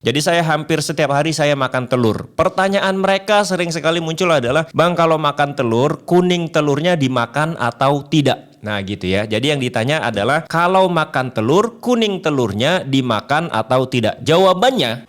Jadi saya hampir setiap hari saya makan telur. Pertanyaan mereka sering sekali muncul adalah, Bang, kalau makan telur, kuning telurnya dimakan atau tidak? Nah gitu ya. Jadi yang ditanya adalah, kalau makan telur, kuning telurnya dimakan atau tidak? Jawabannya,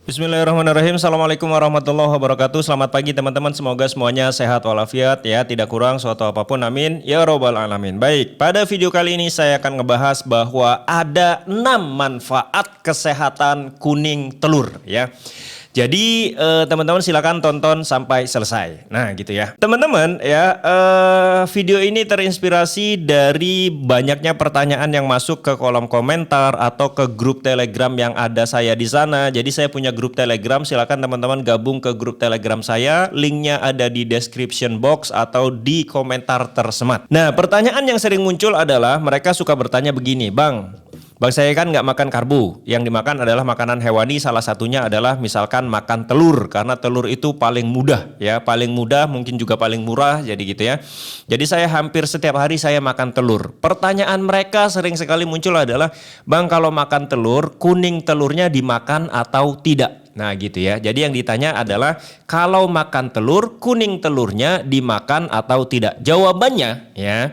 Bismillahirrahmanirrahim. Assalamualaikum warahmatullahi wabarakatuh. Selamat pagi teman-teman. Semoga semuanya sehat walafiat ya, tidak kurang suatu apapun. Amin ya robbal alamin. Baik, pada video kali ini saya akan ngebahas bahwa ada 6 manfaat kesehatan kuning telur ya. Jadi teman-teman silakan tonton sampai selesai. Nah gitu ya. Teman-teman ya, video ini terinspirasi dari banyaknya pertanyaan yang masuk ke kolom komentar atau ke grup Telegram yang ada saya di sana. Jadi saya punya grup Telegram, silakan teman-teman gabung ke grup Telegram saya. Linknya ada di description box atau di komentar tersemat. Nah pertanyaan yang sering muncul adalah mereka suka bertanya begini, Bang, saya kan nggak makan karbo, yang dimakan adalah makanan hewani, salah satunya adalah misalkan makan telur, karena telur itu paling mudah ya, paling mudah mungkin juga paling murah, jadi gitu ya. Jadi saya hampir setiap hari saya makan telur. Pertanyaan mereka sering sekali muncul adalah, Bang, kalau makan telur, kuning telurnya dimakan atau tidak? Nah gitu ya. Jadi yang ditanya adalah, kalau makan telur, kuning telurnya dimakan atau tidak? Jawabannya ya,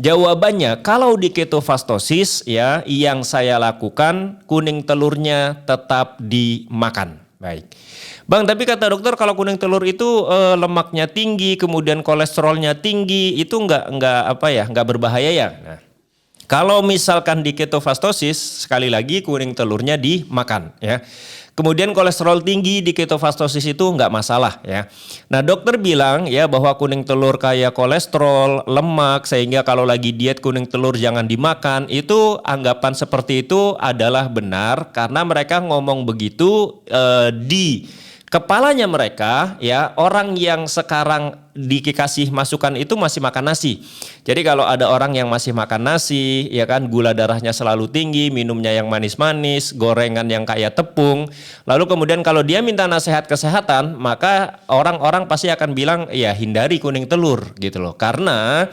jawabannya, kalau di ketofastosis ya, yang saya lakukan, kuning telurnya tetap dimakan. Baik, Bang, tapi kata dokter kalau kuning telur itu lemaknya tinggi, kemudian kolesterolnya tinggi, itu nggak berbahaya ya? Nah, kalau misalkan di ketofastosis, sekali lagi kuning telurnya dimakan ya. Kemudian kolesterol tinggi di ketofastosis itu nggak masalah ya. Nah dokter bilang ya bahwa kuning telur kaya kolesterol, lemak, sehingga kalau lagi diet kuning telur jangan dimakan. Itu anggapan seperti itu adalah benar karena mereka ngomong begitu di kepalanya mereka ya, orang yang sekarang dikasih masukan itu masih makan nasi. Jadi kalau ada orang yang masih makan nasi ya kan, gula darahnya selalu tinggi, minumnya yang manis-manis, gorengan yang kayak tepung, lalu kemudian kalau dia minta nasihat kesehatan, maka orang-orang pasti akan bilang ya hindari kuning telur gitu loh, karena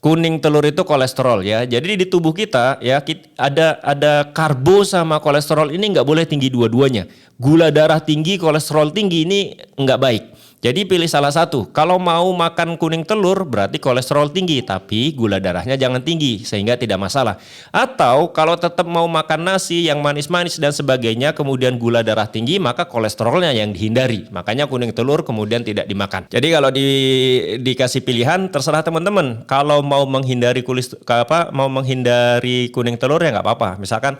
kuning telur itu kolesterol ya. Jadi di tubuh kita ya, ada karbo sama kolesterol ini nggak boleh tinggi dua-duanya. Gula darah tinggi, kolesterol tinggi ini nggak baik. Jadi pilih salah satu. Kalau mau makan kuning telur berarti kolesterol tinggi, tapi gula darahnya jangan tinggi sehingga tidak masalah. Atau kalau tetap mau makan nasi yang manis-manis dan sebagainya, kemudian gula darah tinggi, maka kolesterolnya yang dihindari. Makanya kuning telur kemudian tidak dimakan. Jadi kalau dikasih pilihan terserah teman-teman. Kalau mau menghindari kuning telur ya nggak apa-apa. Misalkan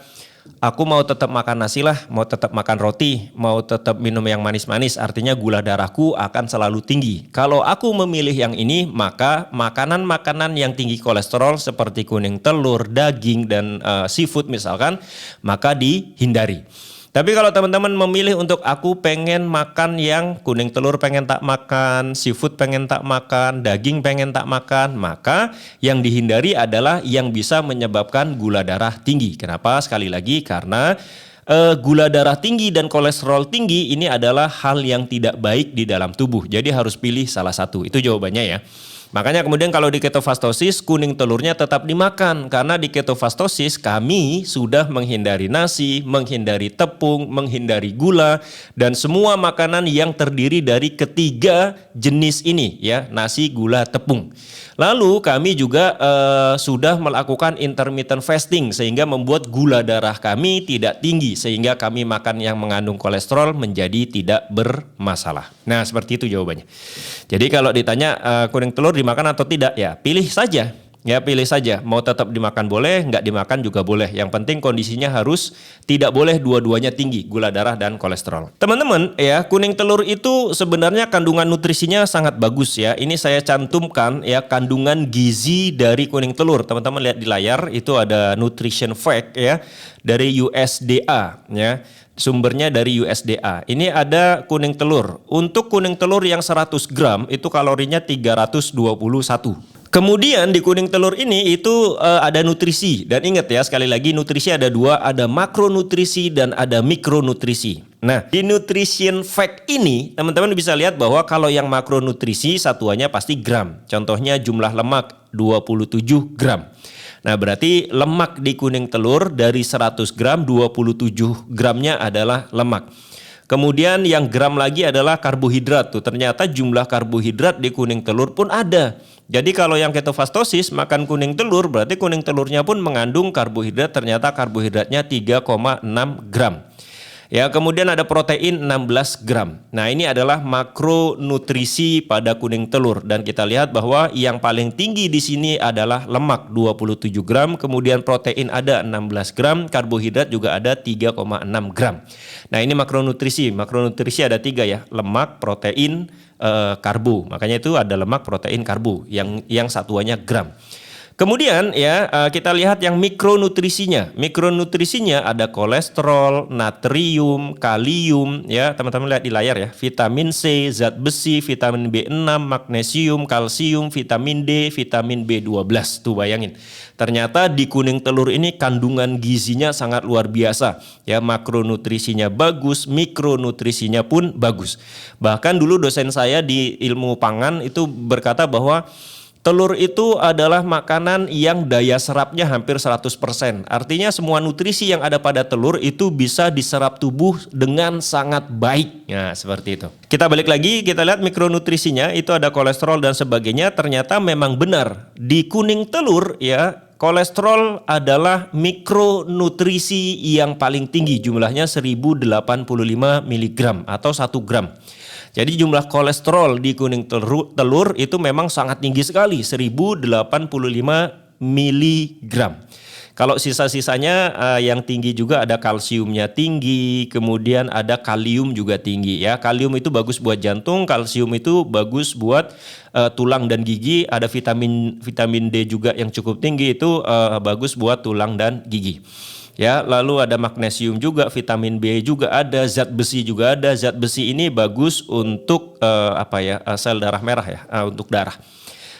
aku mau tetap makan nasi lah, mau tetap makan roti, mau tetap minum yang manis-manis, artinya gula darahku akan selalu tinggi. Kalau aku memilih yang ini, maka makanan-makanan yang tinggi kolesterol seperti kuning telur, daging, dan seafood misalkan, maka dihindari. Tapi kalau teman-teman memilih untuk aku pengen makan yang kuning telur pengen tak makan, seafood pengen tak makan, daging pengen tak makan, maka yang dihindari adalah yang bisa menyebabkan gula darah tinggi. Kenapa? Sekali lagi karena gula darah tinggi dan kolesterol tinggi ini adalah hal yang tidak baik di dalam tubuh. Jadi harus pilih salah satu. Itu jawabannya ya. Makanya kemudian kalau di ketofastosis kuning telurnya tetap dimakan, karena di ketofastosis kami sudah menghindari nasi, menghindari tepung, menghindari gula, dan semua makanan yang terdiri dari ketiga jenis ini ya, nasi, gula, tepung. Lalu kami juga sudah melakukan intermittent fasting sehingga membuat gula darah kami tidak tinggi, sehingga kami makan yang mengandung kolesterol menjadi tidak bermasalah. Nah seperti itu jawabannya. Jadi kalau ditanya kuning telur dimakan atau tidak, ya pilih saja. Ya pilih saja, mau tetap dimakan boleh, nggak dimakan juga boleh. Yang penting kondisinya harus tidak boleh dua-duanya tinggi, gula darah dan kolesterol. Teman-teman ya, kuning telur itu sebenarnya kandungan nutrisinya sangat bagus ya. Ini saya cantumkan ya kandungan gizi dari kuning telur. Teman-teman lihat di layar, itu ada nutrition fact ya dari USDA ya. Sumbernya dari USDA. Ini ada kuning telur. Untuk kuning telur yang 100 gram itu kalorinya 321. Kemudian di kuning telur ini itu ada nutrisi, dan ingat ya sekali lagi nutrisi ada dua, ada makronutrisi dan ada mikronutrisi. Nah, di nutrition fact ini teman-teman bisa lihat bahwa kalau yang makronutrisi satuannya pasti gram. Contohnya jumlah lemak 27 gram. Nah, berarti lemak di kuning telur dari 100 gram 27 gramnya adalah lemak. Kemudian yang gram lagi adalah karbohidrat tuh. Ternyata jumlah karbohidrat di kuning telur pun ada. Jadi kalau yang ketofastosis makan kuning telur berarti kuning telurnya pun mengandung karbohidrat, ternyata karbohidratnya 3,6 gram. Ya, kemudian ada protein 16 gram. Nah, ini adalah makronutrisi pada kuning telur dan kita lihat bahwa yang paling tinggi di sini adalah lemak 27 gram, kemudian protein ada 16 gram, karbohidrat juga ada 3,6 gram. Nah, ini makronutrisi. Makronutrisi ada 3 ya, lemak, protein, karbo. Makanya itu ada lemak, protein, karbo yang satuannya gram. Kemudian ya kita lihat yang mikronutrisinya. Mikronutrisinya ada kolesterol, natrium, kalium ya, teman-teman lihat di layar ya. Vitamin C, zat besi, vitamin B6, magnesium, kalsium, vitamin D, vitamin B12. Tuh bayangin. Ternyata di kuning telur ini kandungan gizinya sangat luar biasa. Ya, makronutrisinya bagus, mikronutrisinya pun bagus. Bahkan dulu dosen saya di ilmu pangan itu berkata bahwa telur itu adalah makanan yang daya serapnya hampir 100%. Artinya semua nutrisi yang ada pada telur itu bisa diserap tubuh dengan sangat baik. Nah, seperti itu. Kita balik lagi, kita lihat mikronutrisinya itu ada kolesterol dan sebagainya. Ternyata memang benar di kuning telur ya, kolesterol adalah mikronutrisi yang paling tinggi, jumlahnya 1085 mg atau 1 gram. Jadi jumlah kolesterol di kuning telur itu memang sangat tinggi sekali, 1085 mg. Kalau sisa-sisanya yang tinggi juga ada kalsiumnya tinggi, kemudian ada kalium juga tinggi ya. Kalium itu bagus buat jantung, kalsium itu bagus buat tulang dan gigi, ada vitamin D juga yang cukup tinggi itu bagus buat tulang dan gigi. Ya, lalu ada magnesium juga, vitamin B juga ada, zat besi juga ada. Zat besi ini bagus untuk sel darah merah ya, untuk darah.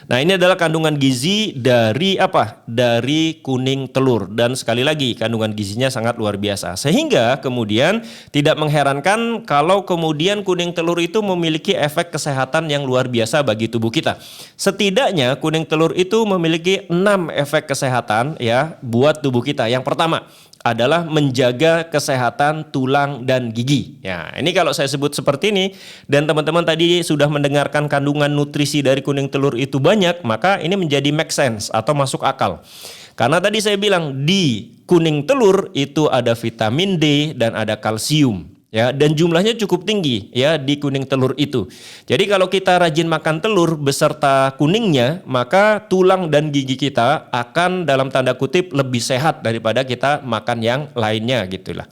Nah, ini adalah kandungan gizi dari apa? Dari kuning telur, dan sekali lagi kandungan gizinya sangat luar biasa. Sehingga kemudian tidak mengherankan kalau kemudian kuning telur itu memiliki efek kesehatan yang luar biasa bagi tubuh kita. Setidaknya kuning telur itu memiliki 6 efek kesehatan ya buat tubuh kita. Yang pertama adalah menjaga kesehatan tulang dan gigi. Ya, ini kalau saya sebut seperti ini dan teman-teman tadi sudah mendengarkan kandungan nutrisi dari kuning telur itu banyak, maka ini menjadi make sense atau masuk akal. Karena tadi saya bilang di kuning telur itu ada vitamin D dan ada kalsium. Ya, dan jumlahnya cukup tinggi ya di kuning telur itu. Jadi kalau kita rajin makan telur beserta kuningnya, maka tulang dan gigi kita akan dalam tanda kutip lebih sehat daripada kita makan yang lainnya gitulah.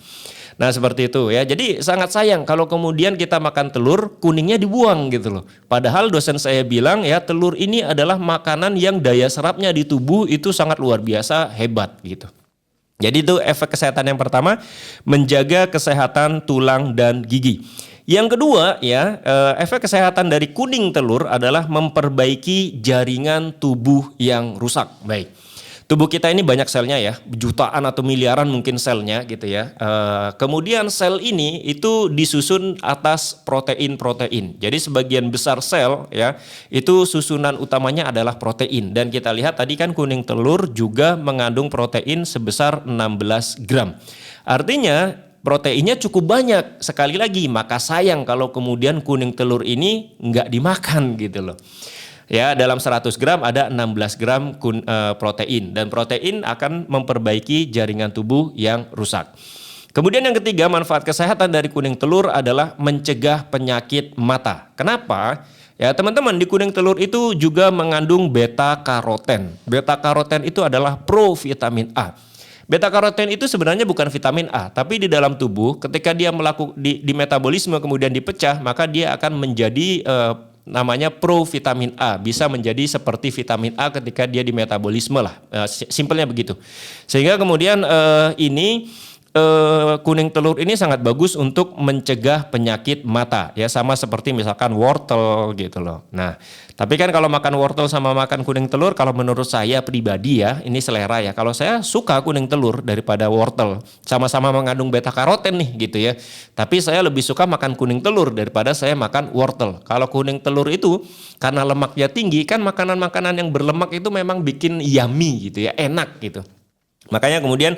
Nah, seperti itu ya. Jadi sangat sayang kalau kemudian kita makan telur kuningnya dibuang gitu loh. Padahal dosen saya bilang ya, telur ini adalah makanan yang daya serapnya di tubuh itu sangat luar biasa hebat gitu. Jadi itu efek kesehatan yang pertama, menjaga kesehatan tulang dan gigi. Yang kedua ya, efek kesehatan dari kuning telur adalah memperbaiki jaringan tubuh yang rusak. Baik. Tubuh kita ini banyak selnya ya, jutaan atau miliaran mungkin selnya gitu ya. Kemudian sel ini itu disusun atas protein-protein. Jadi sebagian besar sel ya, itu susunan utamanya adalah protein. Dan kita lihat tadi kan kuning telur juga mengandung protein sebesar 16 gram. Artinya proteinnya cukup banyak. Sekali lagi, maka sayang kalau kemudian kuning telur ini nggak dimakan gitu loh. Ya, dalam 100 gram ada 16 gram protein, dan protein akan memperbaiki jaringan tubuh yang rusak. Kemudian yang ketiga, manfaat kesehatan dari kuning telur adalah mencegah penyakit mata. Kenapa? Ya teman-teman, di kuning telur itu juga mengandung beta karoten. Beta karoten itu adalah provitamin A. Beta karoten itu sebenarnya bukan vitamin A, tapi di dalam tubuh ketika dia di metabolisme kemudian dipecah, maka dia akan menjadi namanya provitamin A, bisa menjadi seperti vitamin A ketika dia di metabolisme lah, simpelnya begitu. Sehingga kemudian ini kuning telur ini sangat bagus untuk mencegah penyakit mata ya, sama seperti misalkan wortel gitu loh. Nah, tapi kan kalau makan wortel sama makan kuning telur, kalau menurut saya pribadi ya, ini selera ya. Kalau saya suka kuning telur daripada wortel. Sama-sama mengandung beta karoten nih gitu ya. Tapi saya lebih suka makan kuning telur daripada saya makan wortel. Kalau kuning telur itu karena lemaknya tinggi, kan makanan-makanan yang berlemak itu memang bikin yummy gitu ya, enak gitu. Makanya kemudian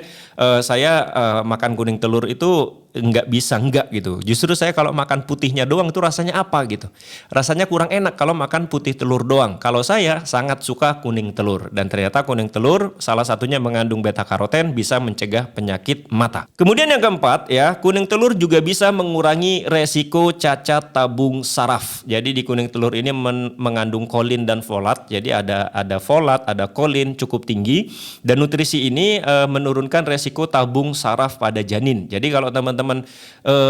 saya makan kuning telur itu nggak bisa enggak gitu. Justru saya kalau makan putihnya doang itu rasanya apa gitu. Rasanya kurang enak kalau makan putih telur doang. Kalau saya sangat suka kuning telur. Dan ternyata kuning telur salah satunya mengandung beta karoten, bisa mencegah penyakit mata. Kemudian yang keempat ya, kuning telur juga bisa mengurangi resiko cacat tabung saraf. Jadi di kuning telur ini mengandung kolin dan folat. Jadi ada folat, ada kolin cukup tinggi. Dan nutrisi ini menurunkan resiko tabung saraf pada janin. Jadi kalau teman-teman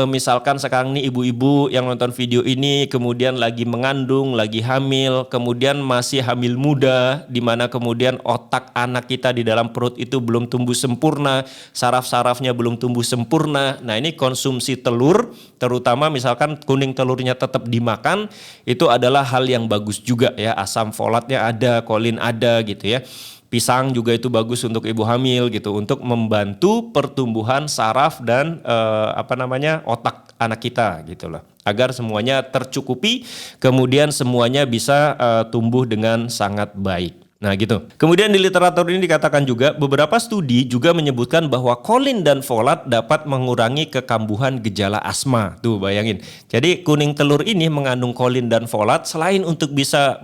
misalkan sekarang nih ibu-ibu yang nonton video ini kemudian lagi mengandung, lagi hamil, kemudian masih hamil muda, di mana kemudian otak anak kita di dalam perut itu belum tumbuh sempurna, saraf-sarafnya belum tumbuh sempurna. Nah, ini konsumsi telur, terutama misalkan kuning telurnya tetap dimakan, itu adalah hal yang bagus juga ya. Asam folatnya ada, kolin ada gitu ya. Pisang juga itu bagus untuk ibu hamil gitu, untuk membantu pertumbuhan saraf dan otak anak kita gitu loh, agar semuanya tercukupi, kemudian semuanya bisa tumbuh dengan sangat baik. Nah gitu. Kemudian di literatur ini dikatakan juga beberapa studi juga menyebutkan bahwa kolin dan folat dapat mengurangi kekambuhan gejala asma. Tuh bayangin. Jadi kuning telur ini mengandung kolin dan folat, selain untuk bisa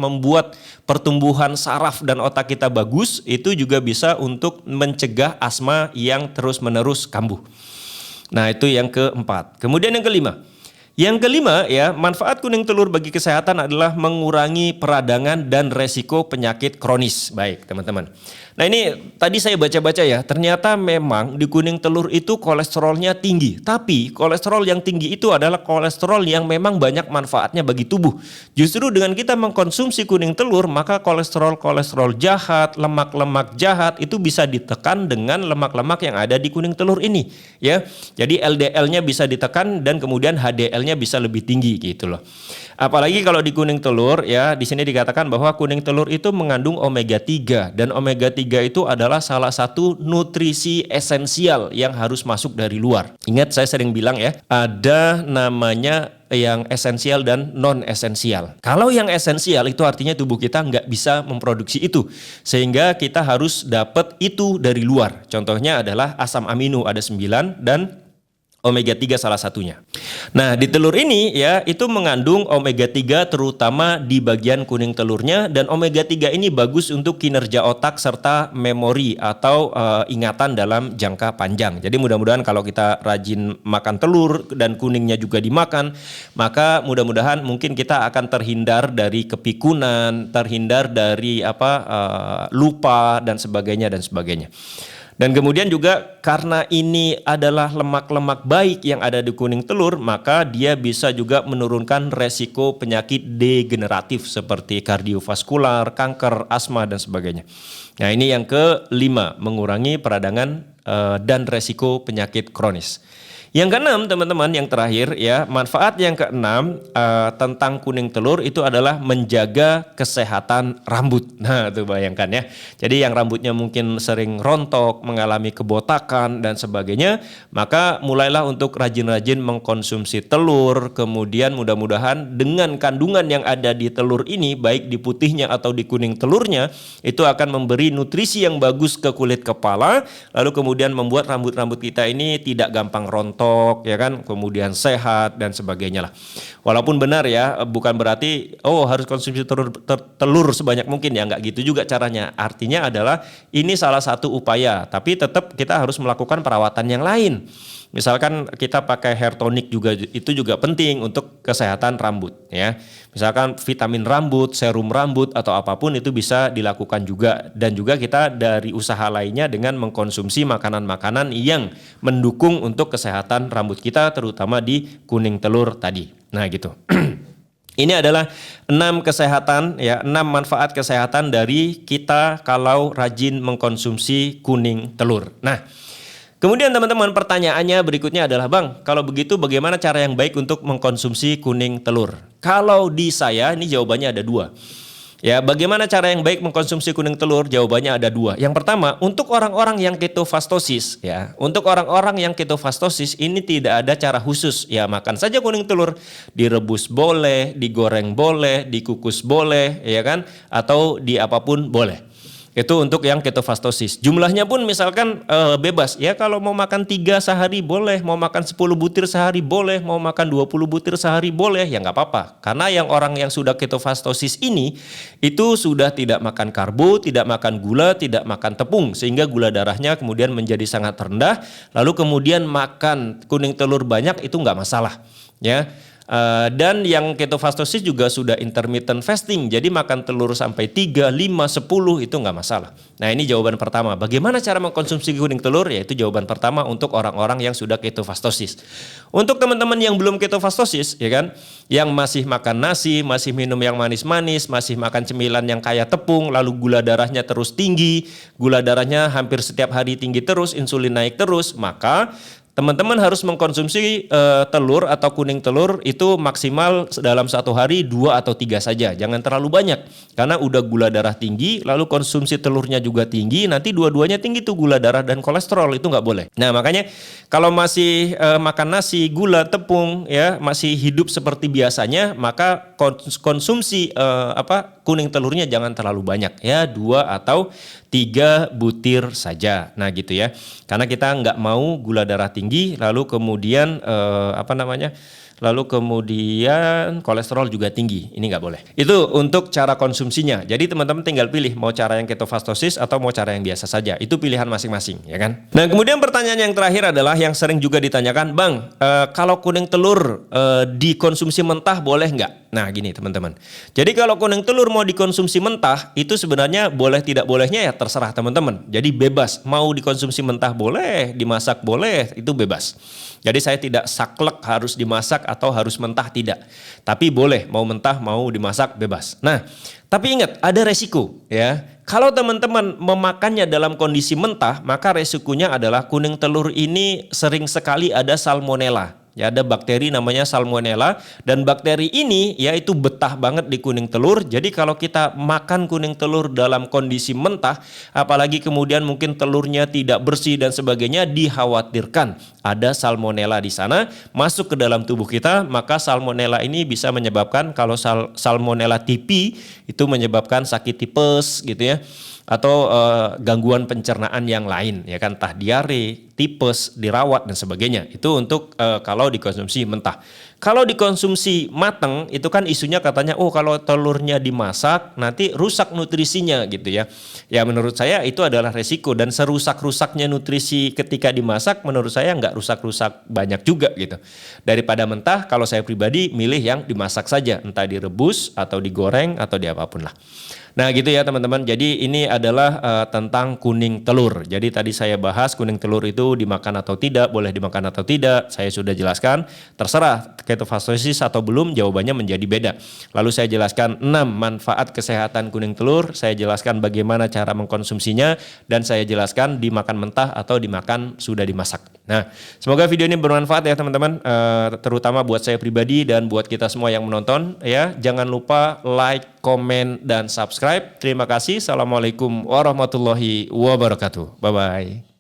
membuat pertumbuhan saraf dan otak kita bagus, itu juga bisa untuk mencegah asma yang terus-menerus kambuh. Nah, itu yang keempat. Kemudian yang kelima. Yang kelima ya, manfaat kuning telur bagi kesehatan adalah mengurangi peradangan dan resiko penyakit kronis. Baik, teman-teman. Nah, ini tadi saya baca-baca ya, ternyata memang di kuning telur itu kolesterolnya tinggi. Tapi kolesterol yang tinggi itu adalah kolesterol yang memang banyak manfaatnya bagi tubuh. Justru dengan kita mengkonsumsi kuning telur, maka kolesterol jahat, lemak-lemak jahat itu bisa ditekan dengan lemak-lemak yang ada di kuning telur ini, ya. Jadi LDL-nya bisa ditekan dan kemudian HDL-nya bisa lebih tinggi gitu loh. Apalagi kalau di kuning telur ya, di sini dikatakan bahwa kuning telur itu mengandung omega 3 dan omega 3 itu adalah salah satu nutrisi esensial yang harus masuk dari luar. Ingat saya sering bilang ya, ada namanya yang esensial dan non esensial. Kalau yang esensial itu artinya tubuh kita nggak bisa memproduksi itu, sehingga kita harus dapat itu dari luar. Contohnya adalah asam amino ada 9 dan omega 3 salah satunya. Nah, di telur ini ya, itu mengandung omega 3 terutama di bagian kuning telurnya, dan omega 3 ini bagus untuk kinerja otak serta memori atau ingatan dalam jangka panjang. Jadi mudah-mudahan kalau kita rajin makan telur dan kuningnya juga dimakan, maka mudah-mudahan mungkin kita akan terhindar dari kepikunan, terhindar dari lupa dan sebagainya dan sebagainya. Dan kemudian juga karena ini adalah lemak-lemak baik yang ada di kuning telur, maka dia bisa juga menurunkan resiko penyakit degeneratif seperti kardiovaskular, kanker, asma, dan sebagainya. Nah, ini yang kelima, mengurangi peradangan dan resiko penyakit kronis. Yang keenam, teman-teman, yang terakhir ya, manfaat yang keenam tentang kuning telur itu adalah menjaga kesehatan rambut. Nah, tuh bayangkan ya. Jadi yang rambutnya mungkin sering rontok, mengalami kebotakan dan sebagainya, maka mulailah untuk rajin-rajin mengkonsumsi telur. Kemudian mudah-mudahan dengan kandungan yang ada di telur ini, baik di putihnya atau di kuning telurnya, itu akan memberi nutrisi yang bagus ke kulit kepala, lalu kemudian membuat rambut-rambut kita ini tidak gampang rontok, ya kan, kemudian sehat dan sebagainya lah. Walaupun benar ya, bukan berarti harus konsumsi telur sebanyak mungkin ya, nggak gitu juga caranya. Artinya adalah ini salah satu upaya, tapi tetap kita harus melakukan perawatan yang lain. Misalkan kita pakai hair tonic juga, itu juga penting untuk kesehatan rambut ya. Misalkan vitamin rambut, serum rambut atau apapun itu bisa dilakukan juga, dan juga kita dari usaha lainnya dengan mengkonsumsi makanan-makanan yang mendukung untuk kesehatan rambut kita, terutama di kuning telur tadi. Nah gitu. Ini adalah 6 manfaat kesehatan dari kita kalau rajin mengkonsumsi kuning telur. Nah, Kemudian teman-teman, pertanyaannya berikutnya adalah, Bang, kalau begitu bagaimana cara yang baik untuk mengkonsumsi kuning telur? Kalau di saya, ini jawabannya ada dua. Ya, bagaimana cara yang baik mengkonsumsi kuning telur? Jawabannya ada dua. Yang pertama, untuk orang-orang yang ketofastosis, ya, untuk orang-orang yang ketofastosis ini tidak ada cara khusus. Ya, makan saja kuning telur, direbus boleh, digoreng boleh, dikukus boleh, ya kan? Atau di apapun boleh. Itu untuk yang ketofastosis. Jumlahnya pun misalkan bebas. Ya, kalau mau makan 3 sehari boleh, mau makan 10 butir sehari boleh, mau makan 20 butir sehari boleh, ya nggak apa-apa. Karena yang orang yang sudah ketofastosis ini itu sudah tidak makan karbo, tidak makan gula, tidak makan tepung, sehingga gula darahnya kemudian menjadi sangat rendah. Lalu kemudian makan kuning telur banyak itu nggak masalah, ya. Dan yang ketofastosis juga sudah intermittent fasting, jadi makan telur sampai 3, 5, 10 itu nggak masalah. Nah, ini jawaban pertama. Bagaimana cara mengkonsumsi kuning telur? Yaitu jawaban pertama untuk orang-orang yang sudah ketofastosis. Untuk teman-teman yang belum ketofastosis, ya kan, yang masih makan nasi, masih minum yang manis-manis, masih makan cemilan yang kaya tepung, lalu gula darahnya terus tinggi, gula darahnya hampir setiap hari tinggi terus, insulin naik terus, maka teman-teman harus mengkonsumsi telur atau kuning telur itu maksimal dalam satu hari 2 atau 3 saja. Jangan terlalu banyak. Karena udah gula darah tinggi, lalu konsumsi telurnya juga tinggi, nanti dua-duanya tinggi tuh gula darah dan kolesterol, itu nggak boleh. Nah, makanya kalau masih makan nasi, gula, tepung, ya masih hidup seperti biasanya, maka konsumsi kuning telurnya jangan terlalu banyak, ya 2 atau 3 butir saja. Nah, gitu ya. Karena kita nggak mau gula darah tinggi, lalu kemudian lalu kemudian kolesterol juga tinggi. Ini nggak boleh. Itu untuk cara konsumsinya. Jadi teman-teman tinggal pilih mau cara yang ketofastosis atau mau cara yang biasa saja. Itu pilihan masing-masing, ya kan? Nah, kemudian pertanyaan yang terakhir adalah yang sering juga ditanyakan, Bang, kalau kuning telur dikonsumsi mentah boleh nggak? Nah, gini teman-teman. Jadi kalau kuning telur mau dikonsumsi mentah, itu sebenarnya boleh tidak bolehnya ya terserah teman-teman. Jadi bebas. Mau dikonsumsi mentah boleh, dimasak boleh, itu bebas. Jadi saya tidak saklek harus dimasak atau harus mentah, tidak. Tapi boleh, mau mentah, mau dimasak, bebas. Nah, tapi ingat, ada resiko, ya. Kalau teman-teman memakannya dalam kondisi mentah, maka resikonya adalah kuning telur ini sering sekali ada salmonella. Ya, ada bakteri namanya salmonella, dan bakteri ini yaitu betah banget di kuning telur. Jadi kalau kita makan kuning telur dalam kondisi mentah, apalagi kemudian mungkin telurnya tidak bersih dan sebagainya, dikhawatirkan ada salmonella di sana masuk ke dalam tubuh kita. Maka salmonella ini bisa menyebabkan, kalau salmonella tipi itu menyebabkan sakit tipes gitu ya, atau gangguan pencernaan yang lain, ya kan, entah diare, tipes, dirawat dan sebagainya. Itu untuk kalau dikonsumsi mentah. Kalau dikonsumsi matang, itu kan isunya katanya, oh kalau telurnya dimasak nanti rusak nutrisinya gitu ya. Ya menurut saya itu adalah resiko, dan serusak-rusaknya nutrisi ketika dimasak menurut saya nggak rusak-rusak banyak juga gitu. Daripada mentah, kalau saya pribadi milih yang dimasak saja, entah direbus atau digoreng atau diapapun lah. Nah gitu ya teman-teman, jadi ini adalah tentang kuning telur. Jadi tadi saya bahas kuning telur itu dimakan atau tidak, boleh dimakan atau tidak, saya sudah jelaskan. Terserah ketofastosis atau belum, jawabannya menjadi beda. Lalu saya jelaskan 6 manfaat kesehatan kuning telur, saya jelaskan bagaimana cara mengkonsumsinya, dan saya jelaskan dimakan mentah atau dimakan sudah dimasak. Nah, semoga video ini bermanfaat ya teman-teman, terutama buat saya pribadi dan buat kita semua yang menonton ya. Jangan lupa like, komen, dan subscribe. Terima kasih. Assalamualaikum warahmatullahi wabarakatuh. Bye-bye.